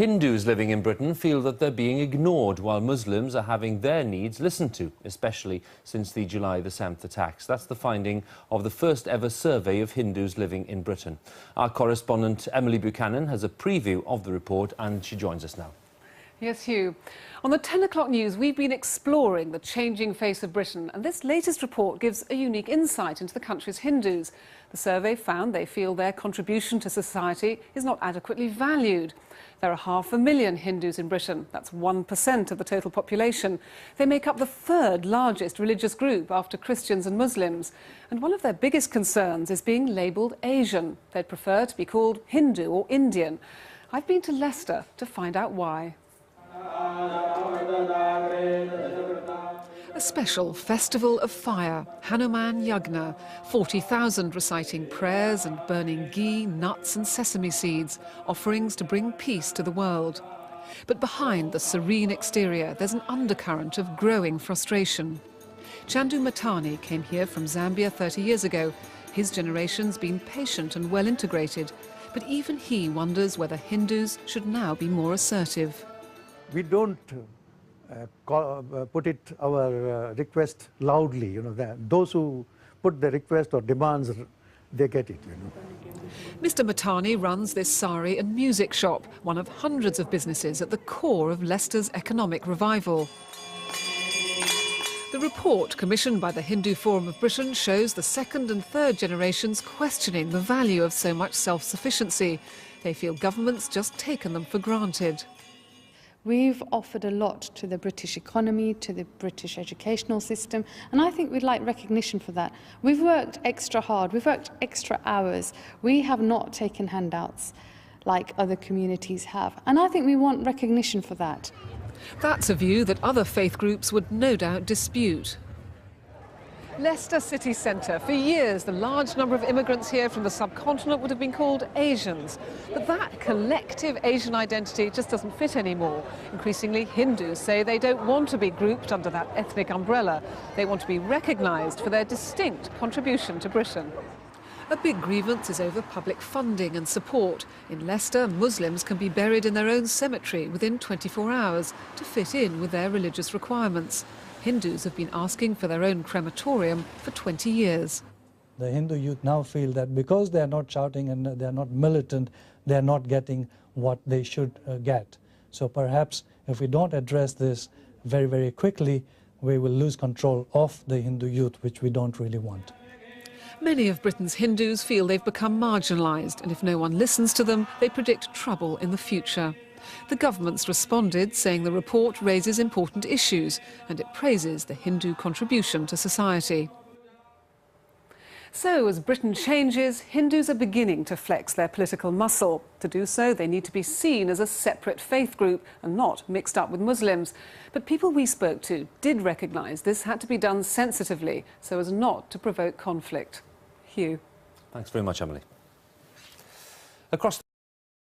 Hindus living in Britain feel that they're being ignored while Muslims are having their needs listened to, especially since the July the 7th attacks. That's the finding of the first ever survey of Hindus living in Britain. Our correspondent Emily Buchanan has a preview of the report and she joins us now. Yes, Hugh. On the 10 o'clock news, we've been exploring the changing face of Britain, and this latest report gives a unique insight into the country's Hindus. The survey found they feel their contribution to society is not adequately valued. There are 500,000 Hindus in Britain. That's 1% of the total population. They make up the third largest religious group after Christians and Muslims. And one of their biggest concerns is being labelled Asian. They'd prefer to be called Hindu or Indian. I've been to Leicester to find out why. A special festival of fire, Hanuman Yagna, 40,000 reciting prayers and burning ghee, nuts and sesame seeds, offerings to bring peace to the world. But behind the serene exterior, there's an undercurrent of growing frustration. Chandu Matani came here from Zambia 30 years ago. His generation's been patient and well integrated, but even he wonders whether Hindus should now be more assertive. We don't put our request loudly, those who put the request or demands, they get it, Mr. Matani runs this sari and music shop, one of hundreds of businesses at the core of Leicester's economic revival. The report commissioned by the Hindu Forum of Britain shows the second and third generations questioning the value of so much self-sufficiency. They feel government's just taken them for granted. We've offered a lot to the British economy, to the British educational system, and I think we'd like recognition for that. We've worked extra hard, we've worked extra hours. We have not taken handouts like other communities have, and I think we want recognition for that. That's a view that other faith groups would no doubt dispute. Leicester city centre. For years, the large number of immigrants here from the subcontinent would have been called Asians. But that collective Asian identity just doesn't fit anymore. Increasingly, Hindus say they don't want to be grouped under that ethnic umbrella. They want to be recognised for their distinct contribution to Britain. A big grievance is over public funding and support. In Leicester, Muslims can be buried in their own cemetery within 24 hours to fit in with their religious requirements. Hindus have been asking for their own crematorium for 20 years. The Hindu youth now feel that because they are not shouting and they are not militant, they are not getting what they should get. So perhaps if we don't address this very, very quickly, we will lose control of the Hindu youth, which we don't really want. Many of Britain's Hindus feel they've become marginalised, and if no one listens to them, they predict trouble in the future. The government's responded, saying the report raises important issues and it praises the Hindu contribution to society. So, as Britain changes, Hindus are beginning to flex their political muscle. To do so, they need to be seen as a separate faith group and not mixed up with Muslims. But people we spoke to did recognise this had to be done sensitively so as not to provoke conflict. Hugh. Thanks very much, Emily. Across